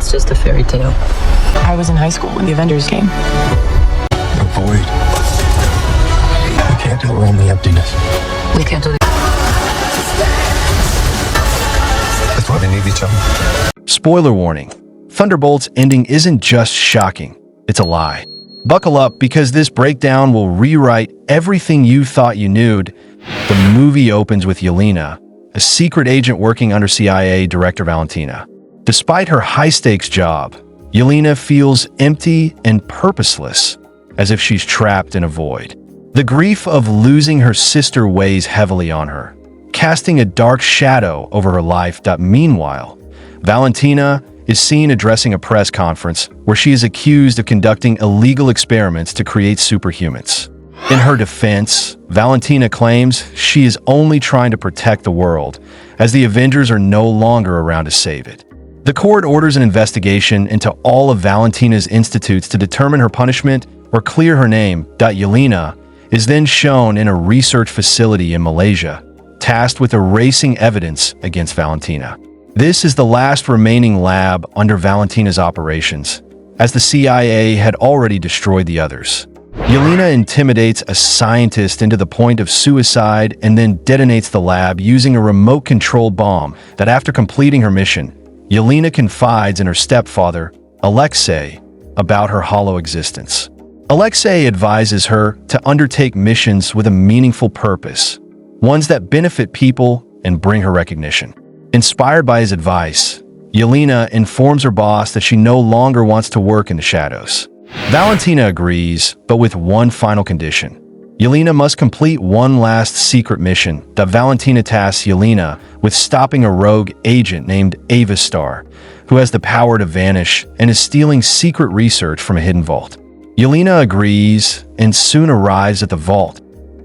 It's just a fairy tale. I was in high school when the Avengers came. The void. We can't do it in the emptiness. We can't do it. That's why they need each other. Spoiler warning. Thunderbolts ending isn't just shocking, it's a lie. Buckle up because this breakdown will rewrite everything you thought you knew. The movie opens with Yelena, a secret agent working under CIA Director Valentina. Despite her high-stakes job, Yelena feels empty and purposeless, as if she's trapped in a void. The grief of losing her sister weighs heavily on her, casting a dark shadow over her life. Meanwhile, Valentina is seen addressing a press conference where she is accused of conducting illegal experiments to create superhumans. In her defense, Valentina claims she is only trying to protect the world, as the Avengers are no longer around to save it. The court orders an investigation into all of Valentina's institutes to determine her punishment or clear her name. Yelena is then shown in a research facility in Malaysia, tasked with erasing evidence against Valentina. This is the last remaining lab under Valentina's operations, as the CIA had already destroyed the others. Yelena intimidates a scientist into the point of suicide and then detonates the lab using a remote-controlled bomb that, after completing her mission, Yelena confides in her stepfather, Alexei, about her hollow existence. Alexei advises her to undertake missions with a meaningful purpose, ones that benefit people and bring her recognition. Inspired by his advice, Yelena informs her boss that she no longer wants to work in the shadows. Valentina agrees, but with one final condition. Yelena must complete one last secret mission that Valentina tasks Yelena with stopping a rogue agent named Ava Star, who has the power to vanish and is stealing secret research from a hidden vault. Yelena agrees and soon arrives at the vault,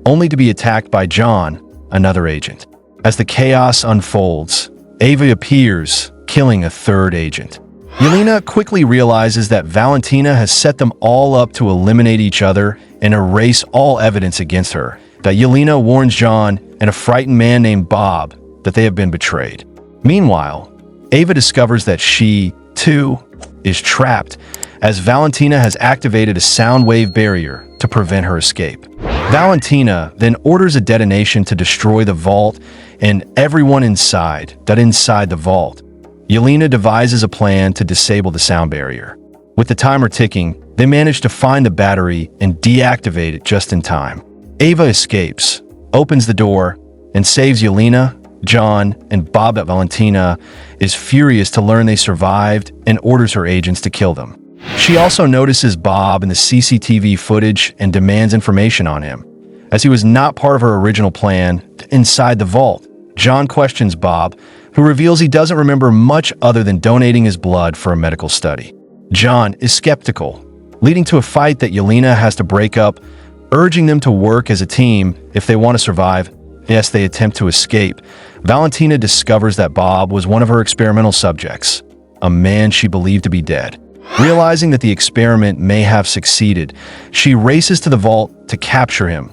only to be attacked by John, another agent. As the chaos unfolds, Ava appears, killing a third agent. Yelena quickly realizes that Valentina has set them all up to eliminate each other and erase all evidence against her. That Yelena warns John and a frightened man named Bob that they have been betrayed. Meanwhile, Ava discovers that she, too, is trapped, as Valentina has activated a sound wave barrier to prevent her escape. Valentina then orders a detonation to destroy the vault and everyone inside the vault. Yelena devises a plan to disable the sound barrier. With the timer ticking, they manage to find the battery and deactivate it just in time. Ava escapes, opens the door, and saves Yelena, John, and Bob. Valentina is furious to learn they survived and orders her agents to kill them. She also notices Bob in the CCTV footage and demands information on him, as he was not part of her original plan inside the vault. John questions Bob, who reveals he doesn't remember much other than donating his blood for a medical study. John is skeptical, leading to a fight that Yelena has to break up, urging them to work as a team if they want to survive. Yes, they attempt to escape. Valentina discovers that Bob was one of her experimental subjects, a man she believed to be dead. Realizing that the experiment may have succeeded, she races to the vault to capture him.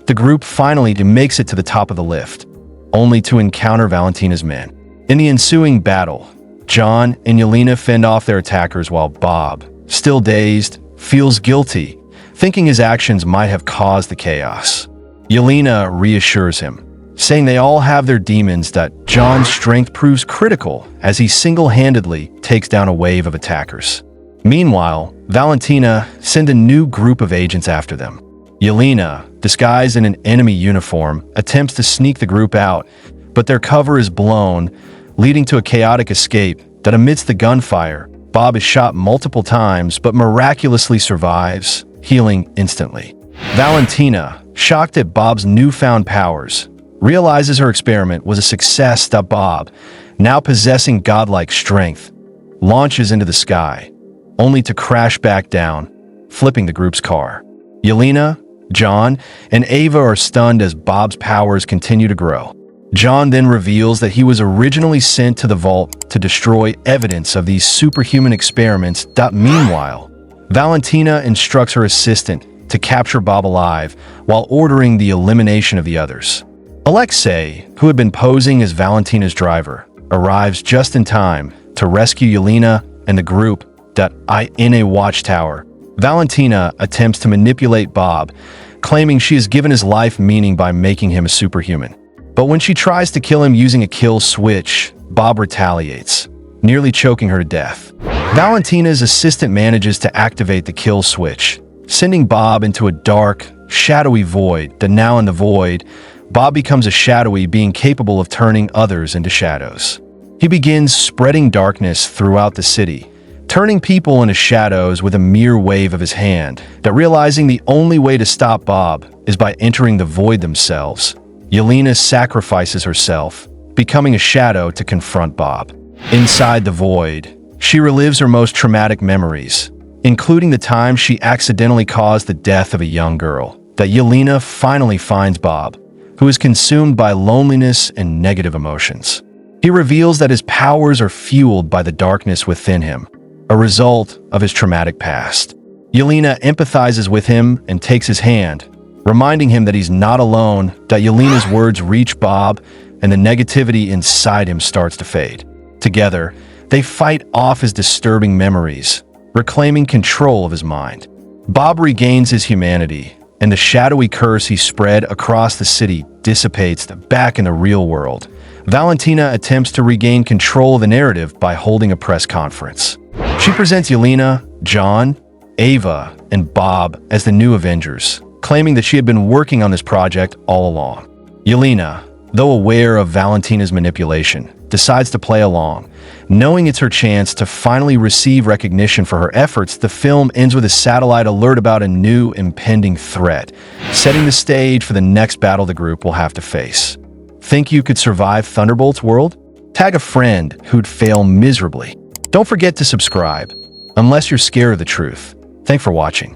The group finally makes it to the top of the lift, only to encounter Valentina's men. In the ensuing battle, John and Yelena fend off their attackers while Bob, still dazed, feels guilty, thinking his actions might have caused the chaos. Yelena reassures him, saying they all have their demons. That John's strength proves critical as he single-handedly takes down a wave of attackers. Meanwhile, Valentina sends a new group of agents after them. Yelena, disguised in an enemy uniform, attempts to sneak the group out, but their cover is blown, leading to a chaotic escape. That amidst the gunfire, Bob is shot multiple times but miraculously survives, healing instantly. Valentina, shocked at Bob's newfound powers, realizes her experiment was a success. Bob, now possessing godlike strength, launches into the sky, only to crash back down, flipping the group's car. Yelena, John, and Ava are stunned as Bob's powers continue to grow. John then reveals that he was originally sent to the vault to destroy evidence of these superhuman experiments. Meanwhile, Valentina instructs her assistant to capture Bob alive while ordering the elimination of the others. Alexei, who had been posing as Valentina's driver, arrives just in time to rescue Yelena, and the group in a watchtower, Valentina attempts to manipulate Bob, claiming she has given his life meaning by making him a superhuman. But when she tries to kill him using a kill switch, Bob retaliates, nearly choking her to death. Valentina's assistant manages to activate the kill switch, sending Bob into a dark, shadowy void. Now in the void, Bob becomes a shadowy being capable of turning others into shadows. He begins spreading darkness throughout the city, turning people into shadows with a mere wave of his hand. Realizing the only way to stop Bob is by entering the void themselves, Yelena sacrifices herself, becoming a shadow to confront Bob. Inside the void, she relives her most traumatic memories, including the time she accidentally caused the death of a young girl. Yelena finally finds Bob, who is consumed by loneliness and negative emotions. He reveals that his powers are fueled by the darkness within him, a result of his traumatic past. Yelena empathizes with him and takes his hand, reminding him that he's not alone. Yelena's words reach Bob, and the negativity inside him starts to fade. Together, they fight off his disturbing memories, reclaiming control of his mind. Bob regains his humanity, and the shadowy curse he spread across the city dissipates back in the real world. Valentina attempts to regain control of the narrative by holding a press conference. She presents Yelena, John, Ava, and Bob as the new Avengers, claiming that she had been working on this project all along. Yelena, though aware of Valentina's manipulation, decides to play along, knowing it's her chance to finally receive recognition for her efforts. The film ends with a satellite alert about a new impending threat, setting the stage for the next battle the group will have to face. Think you could survive Thunderbolts world? Tag a friend who'd fail miserably. Don't forget to subscribe, unless you're scared of the truth. Thanks for watching.